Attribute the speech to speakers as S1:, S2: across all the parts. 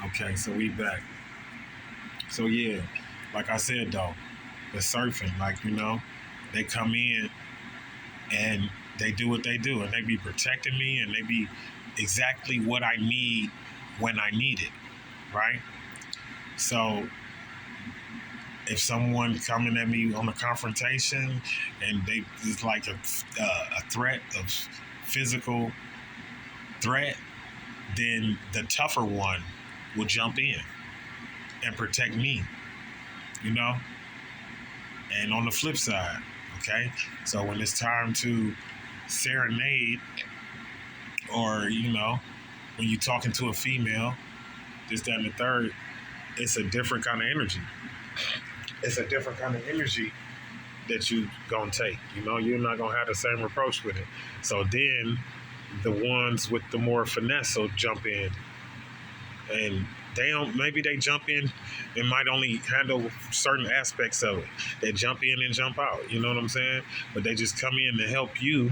S1: Okay, so we back. So yeah, like I said though, the surfing, like they come in and they do what they do, and they be protecting me, and they be exactly what I need when I need it, right? So if someone coming at me on a confrontation, and they it's like a threat of physical threat, then the tougher one will jump in and protect me, you know? And on the flip side, okay? So when it's time to serenade, or, when you're talking to a female, this, that, and the third, it's a different kind of energy. It's a different kind of energy that you gonna take. You're not gonna have the same approach with it. So then the ones with the more finesse will jump in, and they don't. Maybe they jump in and might only handle certain aspects of it. They jump in and jump out. You know what I'm saying? But they just come in to help you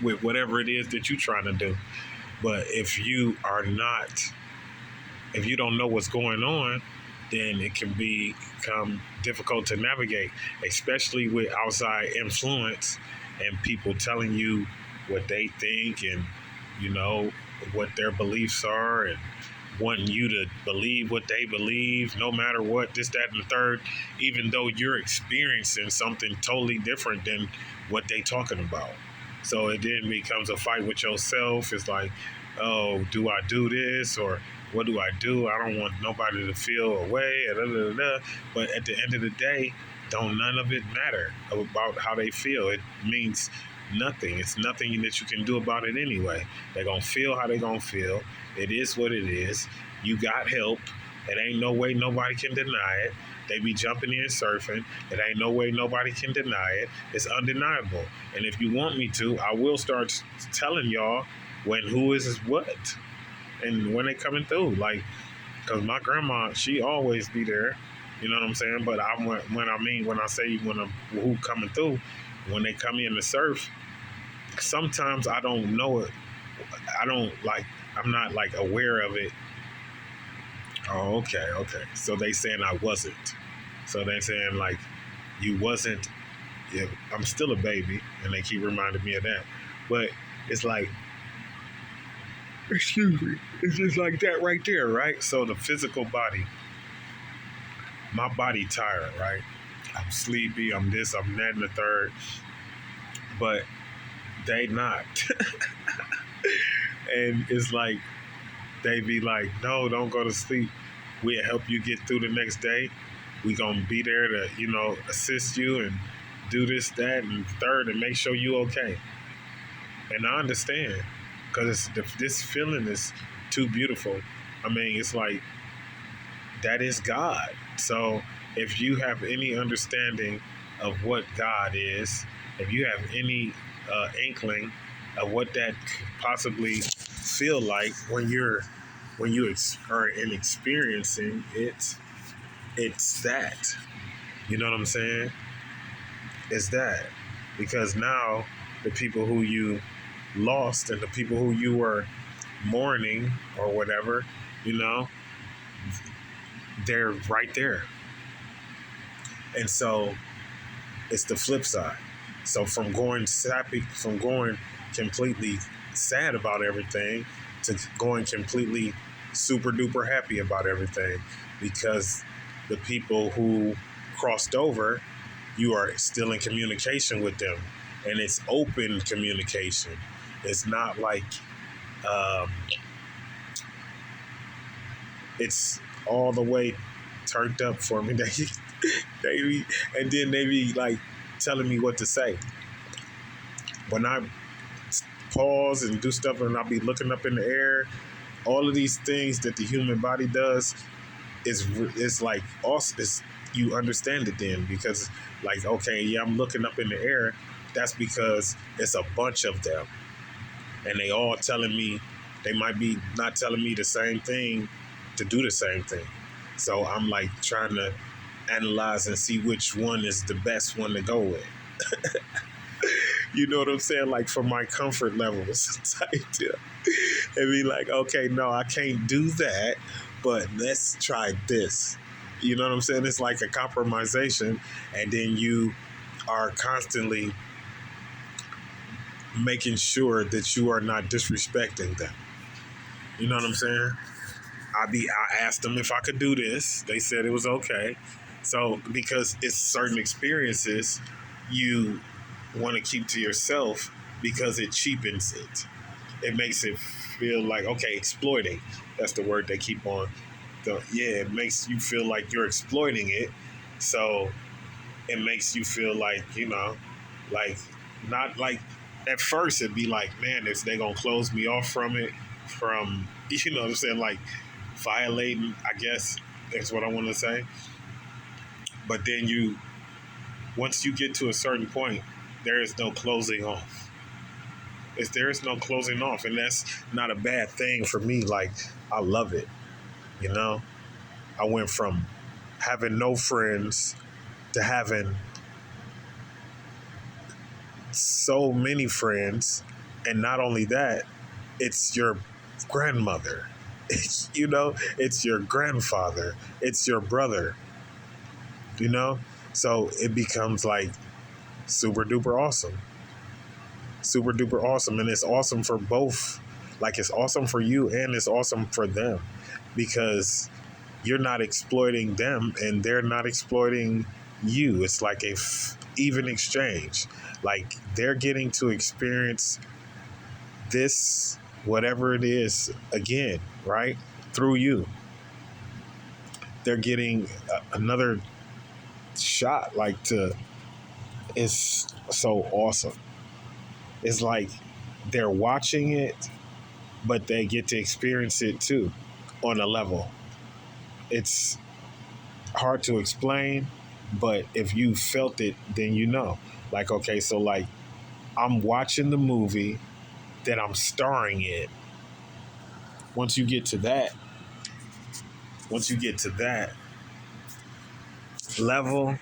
S1: with whatever it is that you're trying to do. But if you don't know what's going on, then it can become difficult to navigate, especially with outside influence and people telling you what they think, and what their beliefs are, and wanting you to believe what they believe, no matter what, this, that, and the third, even though you're experiencing something totally different than what they talking about. So it then becomes a fight with yourself. It's like, oh, do I do this, or what do I do? I don't want nobody to feel away. Da, da, da, da. But at the end of the day, don't none of it matter about how they feel. It means nothing. It's nothing that you can do about it anyway. They're going to feel how they're going to feel. It is what it is. You got help. It ain't no way nobody can deny it. They be jumping in surfing. It ain't no way nobody can deny it. It's undeniable. And if you want me to, I will start telling y'all who is what, and when they coming through. Like, because my grandma, she always be there. You know what I'm saying? But when I say who coming through, when they come in to surf, sometimes I don't know it. I'm not like aware of it. Oh, okay. So they saying I wasn't. So they saying like you wasn't. Yeah, I'm still a baby, and they keep reminding me of that. But it's like, excuse me, it's just like that right there, right? So the physical body, my body tired, right? I'm sleepy. I'm this. I'm that, and the third. But they not, and it's like they be like, no, don't go to sleep. We'll help you get through the next day. We gonna be there to, assist you and do this, that, and third, and make sure you okay. And I understand, because this feeling is too beautiful. I mean, it's like that is God. So if you have any understanding of what God is, if you have any inkling of what that could possibly feel like when you are in experiencing it, it's that. You know what I'm saying? It's that. Because now the people who you lost and the people who you were mourning or whatever, they're right there. And so it's the flip side. So from going sappy, from going completely sad about everything, to going completely super duper happy about everything, because the people who crossed over, you are still in communication with them, and it's open communication. It's not like it's all the way turned up for me. And then they be like telling me what to say. When I pause and do stuff, and I'll be looking up in the air, all of these things that the human body does is like awesome. You understand it then, because like, okay, yeah, I'm looking up in the air. That's because it's a bunch of them, and they all telling me, they might be not telling me the same thing to do the same thing. So I'm like trying to analyze and see which one is the best one to go with. You know what I'm saying? Like, for my comfort levels type deal. and be like, okay, no, I can't do that, but let's try this. You know what I'm saying? It's like a compromisation, and then you are constantly making sure that you are not disrespecting them. You know what I'm saying? I asked them if I could do this. They said it was okay. So because it's certain experiences you want to keep to yourself because it cheapens it. It makes it feel like, okay, exploiting. That's the word they keep on. It makes you feel like you're exploiting it. So it makes you feel like, like not like at first it'd be like, man, if they gonna close me off from it, from what I'm saying, like violating, I guess that's what I want to say. But then once you get to a certain point, there is no closing off. There is no closing off, and that's not a bad thing for me. Like, I love it. I went from having no friends to having so many friends, and not only that, it's your grandmother. It's your grandfather. It's your brother. So it becomes like super duper awesome. Super duper awesome. And it's awesome for both. Like, it's awesome for you and it's awesome for them because you're not exploiting them and they're not exploiting you. It's like a even exchange. Like, they're getting to experience this, whatever it is, again, right? Through you. They're getting another shot. It's so awesome. It's like they're watching it, but they get to experience it too on a level. It's hard to explain, but if you felt it, then you know. Like, okay, so like I'm watching the movie that I'm starring in. Once you get to that level,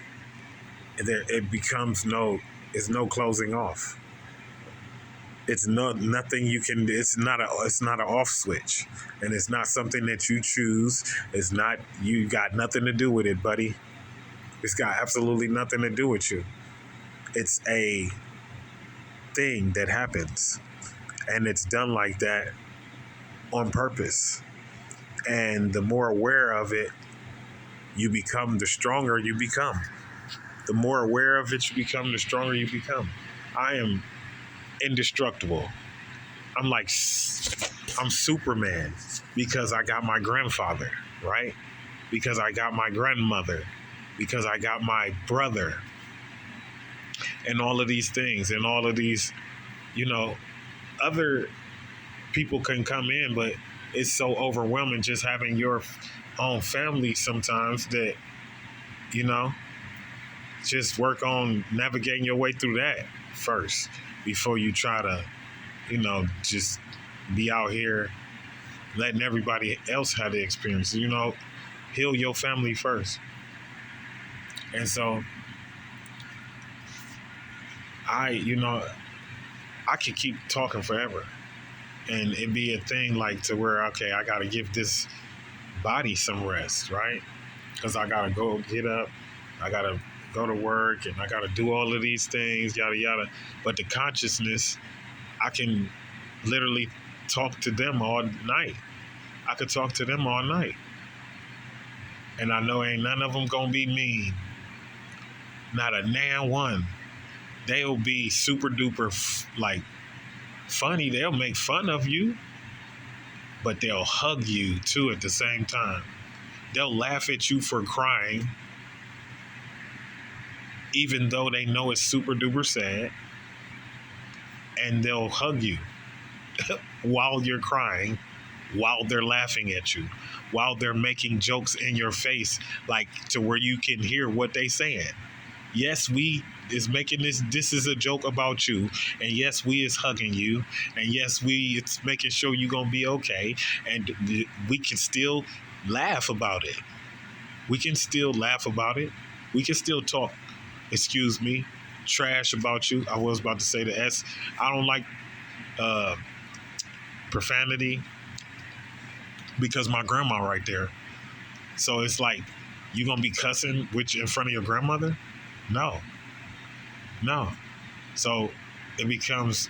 S1: it becomes it's no closing off. It's nothing you can. It's not an off switch, and it's not something that you choose. It's not, you got nothing to do with it, buddy. It's got absolutely nothing to do with you. It's a thing that happens, and it's done like that on purpose. And the more aware of it you become, the stronger you become. The more aware of it you become, the stronger you become. I am indestructible. I'm Superman because I got my grandfather, right? Because I got my grandmother, because I got my brother, and all of these things, and all of these, other people can come in, but it's so overwhelming just having your own family sometimes that, just work on navigating your way through that first before you try to, just be out here letting everybody else have the experience. Heal your family first. And so I could keep talking forever, and it'd be a thing like to where, okay, I got to give this body some rest, right? Because I got to go get up, I got to go to work, and I got to do all of these things, yada, yada. But the consciousness, I can literally talk to them all night. I could talk to them all night. And I know ain't none of them going to be mean. Not a nan one. They'll be super duper, funny. They'll make fun of you, but they'll hug you too at the same time. They'll laugh at you for crying, even though they know it's super duper sad, and they'll hug you while you're crying, while they're laughing at you, while they're making jokes in your face, like to where you can hear what they saying. Yes, we is making this is a joke about you, and yes, we is hugging you, and yes, it's making sure you're gonna be okay, and we can still laugh about it. We can still laugh about it. We can still talk, trash about you. I was about to say the S. I don't like profanity because my grandma right there. So it's like, you gonna be cussing in front of your grandmother? No, no. So it becomes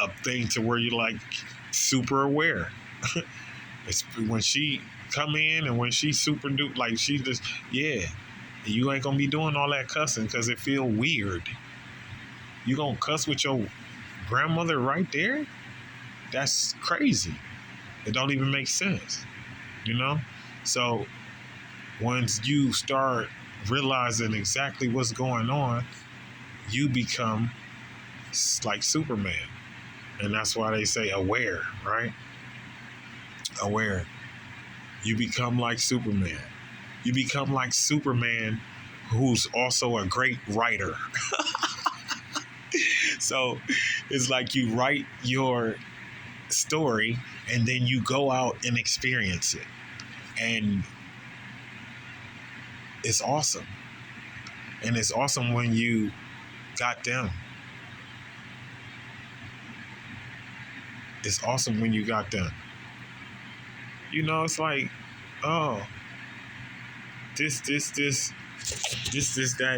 S1: a thing to where you're like super aware. It's when she come in and when she super do like she just yeah, you ain't gonna be doing all that cussing because it feel weird. You gonna cuss with your grandmother right there? That's crazy. It don't even make sense, you know? So once you start realizing exactly what's going on, you become like Superman. And that's why they say aware, right? Aware. You become like Superman. You become like Superman, who's also a great writer. So it's like you write your story and then you go out and experience it. And it's awesome. And it's awesome when you got them. It's awesome when you got them. You know, it's like, oh, this, that,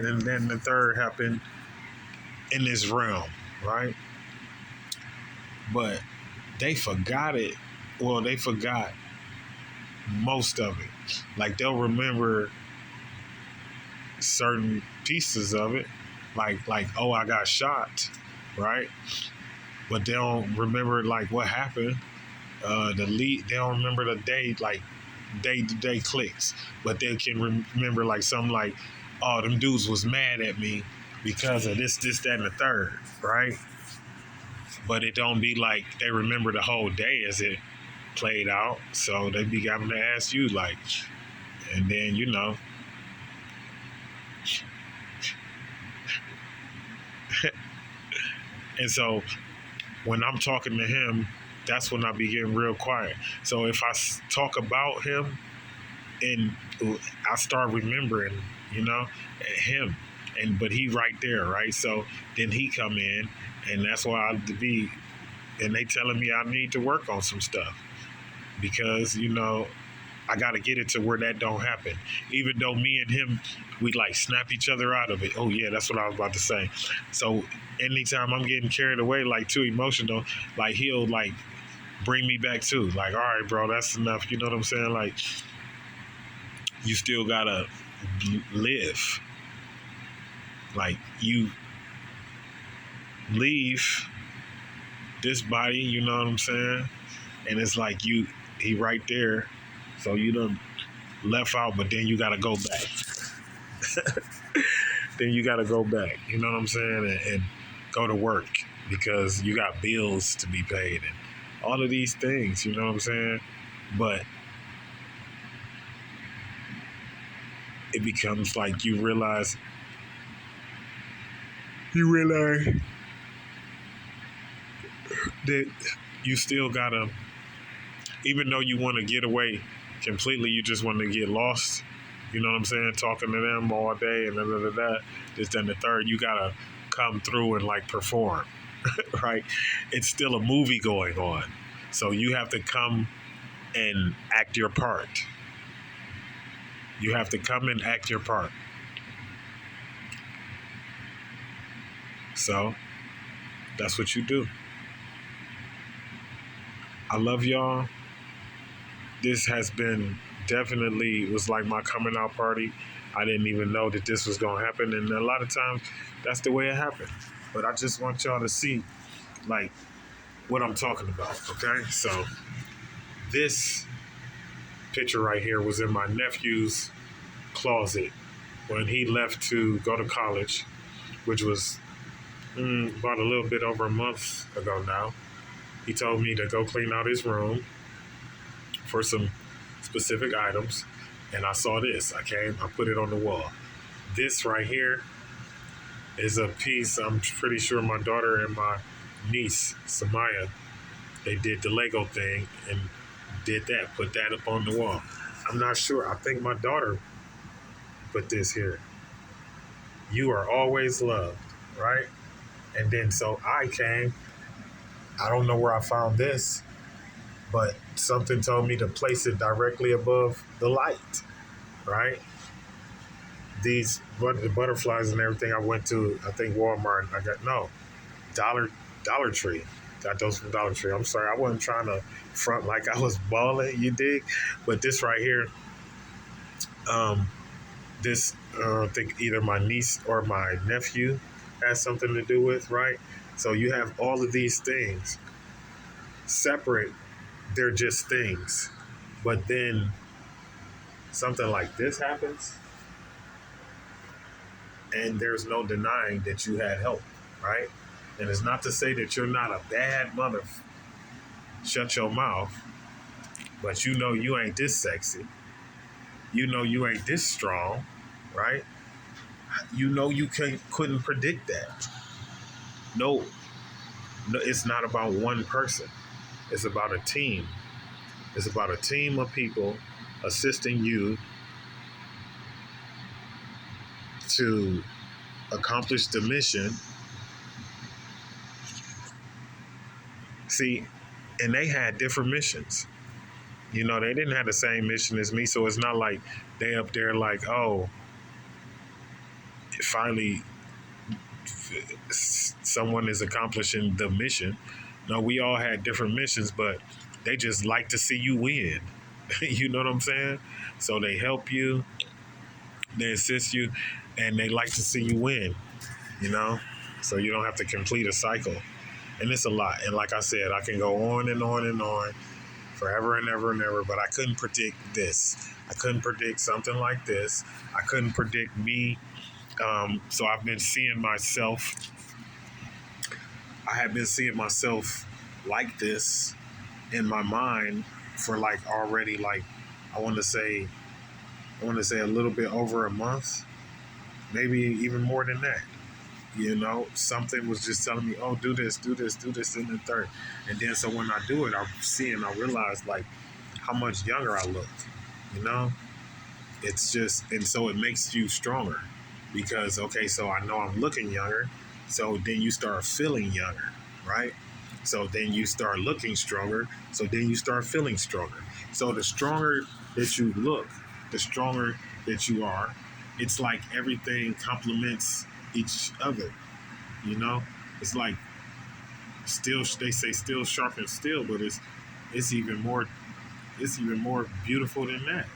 S1: and then the third happened in this realm, right? But they forgot it. Well, they forgot most of it. Like they'll remember certain pieces of it, like oh, I got shot, right? But they don't remember like what happened. They don't remember the day, like day-to-day clicks, but they can remember like something like, oh, them dudes was mad at me because of this, that, and the third, right? But it don't be like they remember the whole day as it played out. So they be having to ask you like, and then and so when I'm talking to him, that's when I be getting real quiet. So if I talk about him and I start remembering, him, but he right there, right? So then he come in, and that's why I be, and they telling me I need to work on some stuff because I got to get it to where that don't happen. Even though me and him, we like snap each other out of it. Oh yeah, that's what I was about to say. So anytime I'm getting carried away, like too emotional, like he'll like bring me back too. Like, all right, bro, that's enough. You know what I'm saying? Like, you still gotta live. Like, you leave this body, you know what I'm saying? And it's like he right there. So you done left out, but then you gotta go back. Then you gotta go back, you know what I'm saying? And go to work because you got bills to be paid and all of these things, you know what I'm saying? But it becomes like you realize that you still gotta, even though you want to get away completely, you just want to get lost. You know what I'm saying? Talking to them all day and this, then the third, you gotta come through and like perform, right? It's still a movie going on, so you have to come and act your part. You have to come and act your part. So that's what you do. I love y'all. This has been definitely was like my coming out party. I didn't even know that this was gonna happen, and a lot of times that's the way it happened. But I just want y'all to see like what I'm talking about. Okay, so this picture right here was in my nephew's closet when he left to go to college, which was about a little bit over a month ago now. He told me to go clean out his room for some specific items, and I saw this. I put it on the wall. This right here is a piece, I'm pretty sure my daughter and my niece, Samaya, they did the Lego thing and did that, put that up on the wall. I'm not sure. I think my daughter put this here. You are always loved, right? And then so I I don't know where I found this, but something told me to place it directly above the light, right? These butterflies and everything, I went to, I think Walmart. I got, no, Dollar Tree. Got those from Dollar Tree. I'm sorry, I wasn't trying to front like I was balling, you dig? But this right here, um, this I think either my niece or my nephew has something to do with, right? So you have all of these things separate, they're just things. But then something like this happens, and there's no denying that you had help, right? And it's not to say that you're not a bad mother. Shut your mouth. But you know you ain't this sexy. You know you ain't this strong, right? You know you couldn't predict that. No, no, it's not about one person. It's about a team. It's about a team of people assisting you to accomplish the mission. See, and they had different missions. You know, they didn't have the same mission as me, so it's not like they up there like, oh, finally someone is accomplishing the mission. No, we all had different missions, but they just like to see you win. You know what I'm saying? So they help you, they assist you, and they like to see you win, you know? So you don't have to complete a cycle. And it's a lot. And like I said, I can go on and on and on forever and ever and ever, but I couldn't predict this. I couldn't predict something like this. I couldn't predict me. So I've been seeing myself. I have been seeing myself like this in my mind for like already like I want to say a little bit over a month, maybe even more than that. You know, something was just telling me, oh, do this, do this, do this, and the third. And then so when I do it, I realize like how much younger I look, you know? It's just, and so it makes you stronger because, okay, so I know I'm looking younger. So then you start feeling younger, right? So then you start looking stronger. So then you start feeling stronger. So the stronger that you look, the stronger that you are. It's like everything complements each other, you know? It's like steel, they say steel sharpens steel, but it's even more beautiful than that.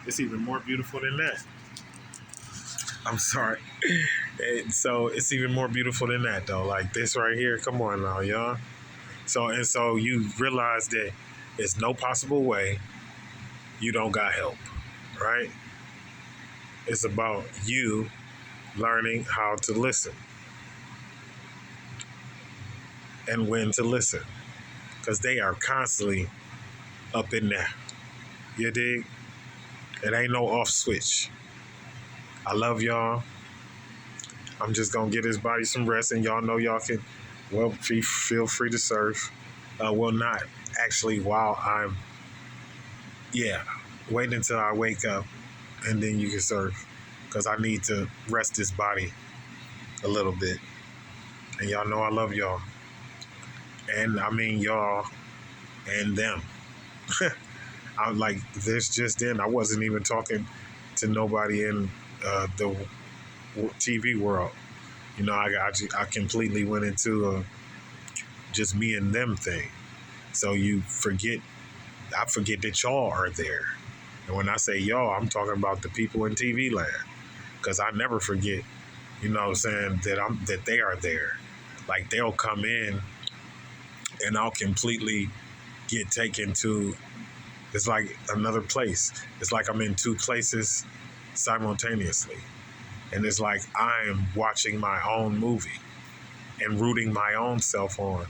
S1: It's even more beautiful than that. I'm sorry. And so it's even more beautiful than that though. Like this right here. Come on now, y'all. So you realize that there's no possible way you don't got help, right? It's about you learning how to listen and when to listen. Because they are constantly up in there. You dig? It ain't no off switch. I love y'all. I'm just gonna get his body some rest, and y'all know y'all can, well, feel free to surf. Well, not actually while I'm, yeah, wait until I wake up, and then you can surf, because I need to rest this body a little bit. And y'all know I love y'all, and I mean y'all and them. I was like this just then. I wasn't even talking to nobody in the TV world. You know, I completely went into just me and them thing. So I forget that y'all are there. And when I say y'all, I'm talking about the people in TV land. Because I never forget, you know what I'm saying, that they are there. Like they'll come in and I'll completely get taken to, it's like another place. It's like I'm in two places simultaneously. And it's like I am watching my own movie and rooting my own self on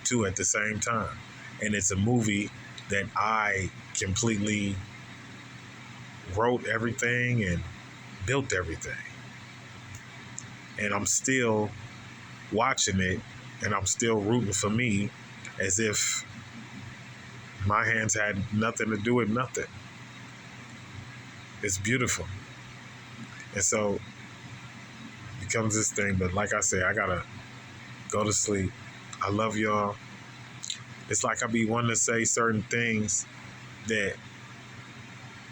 S1: too at the same time. And it's a movie that I completely wrote everything and built everything. And I'm still watching it and I'm still rooting for me as if my hands had nothing to do with nothing. It's beautiful. And so it becomes this thing, but like I said, I gotta go to sleep. I love y'all. It's like I be wanting to say certain things that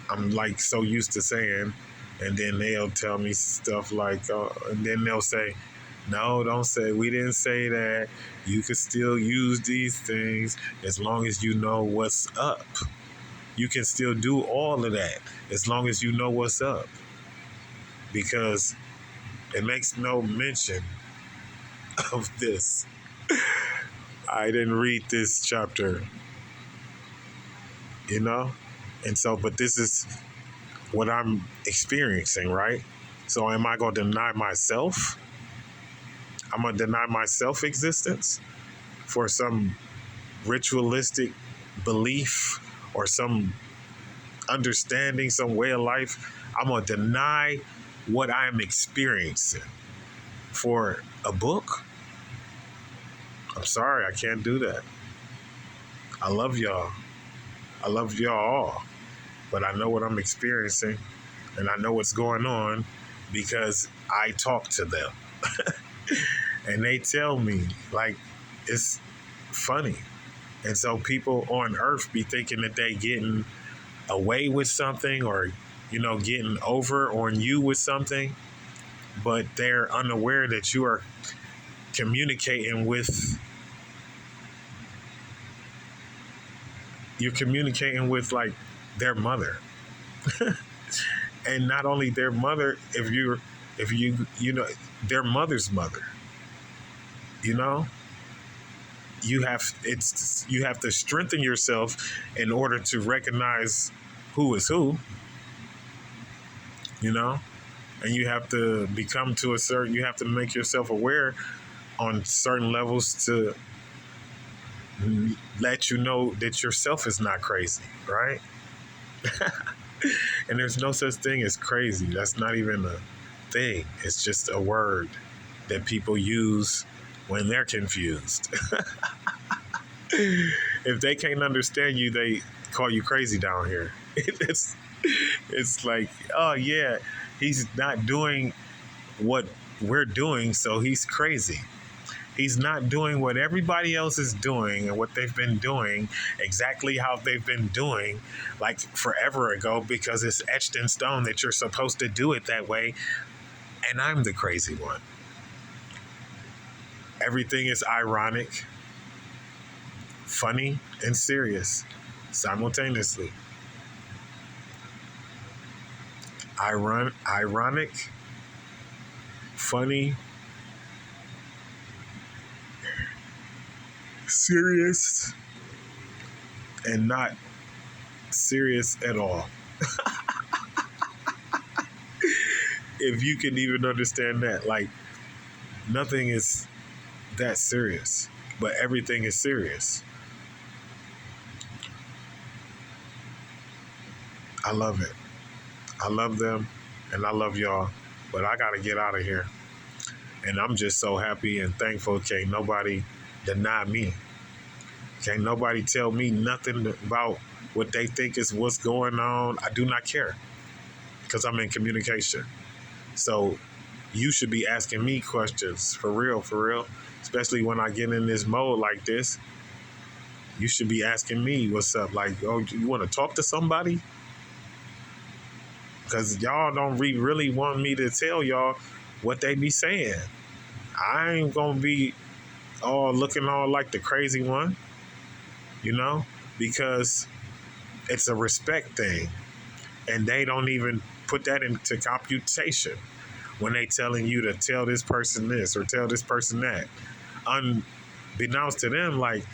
S1: I'm like so used to saying, and then they'll tell me stuff like, and then they'll say, "No, don't say. We didn't say that. You can still use these things as long as you know what's up. You can still do all of that as long as you know what's up, because it makes no mention of this." I didn't read this chapter, you know, and so, but this is what I'm experiencing, right? So am I going to deny myself? I'm going to deny myself existence for some ritualistic belief or some understanding, some way of life. I'm going to deny what I'm experiencing for a book. I'm sorry, I can't do that. I love y'all. I love y'all all. But I know what I'm experiencing and I know what's going on because I talk to them. And they tell me, like, it's funny. And so people on earth be thinking that they getting away with something or, you know, getting over on you with something, but they're unaware that you are communicating with, like their mother. And not only their mother, if you know, their mother's mother, you know, you have to strengthen yourself in order to recognize who is who, you know, and you have to you have to make yourself aware on certain levels to let you know that yourself is not crazy, right? And there's no such thing as crazy. That's not even a thing. It's just a word that people use when they're confused. If they can't understand you, they call you crazy down here. It's like, oh yeah, he's not doing what we're doing, so he's crazy. He's not doing what everybody else is doing and what they've been doing exactly how they've been doing like forever ago because it's etched in stone that you're supposed to do it that way. And I'm the crazy one. Everything is ironic, funny, and serious simultaneously. Ironic, funny, serious, and not serious at all. If you can even understand that, like, nothing is that serious, but everything is serious. I love it. I love them and I love y'all, but I got to get out of here. And I'm just so happy and thankful. Can't nobody deny me. Can't nobody tell me nothing about what they think is what's going on. I do not care because I'm in communication. So you should be asking me questions for real, especially when I get in this mode like this. You should be asking me what's up. Like, oh, you want to talk to somebody? Because y'all don't really want me to tell y'all what they be saying. I ain't going to be all looking all like the crazy one, you know, because it's a respect thing. And they don't even put that into computation when they telling you to tell this person this or tell this person that. Unbeknownst to them, like,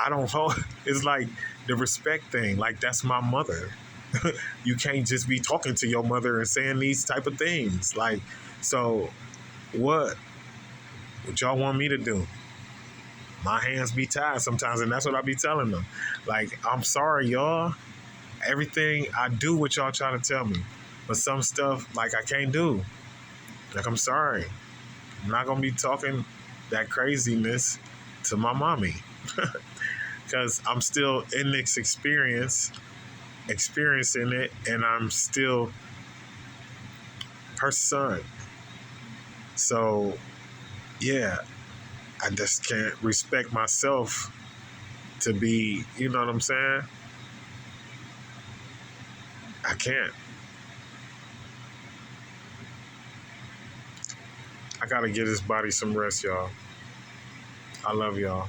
S1: I don't hold, it's like the respect thing. Like, that's my mother. You can't just be talking to your mother and saying these type of things. Like, so what y'all want me to do? My hands be tied sometimes, and that's what I be telling them. Like, I'm sorry, y'all. Everything I do what y'all trying to tell me. But some stuff, like, I can't do. Like, I'm sorry. I'm not going to be talking that craziness to my mommy. Because I'm still in this experiencing it, and I'm still her son. So, yeah, I just can't respect myself to be, you know what I'm saying? I can't. I gotta give this body some rest, y'all. I love y'all.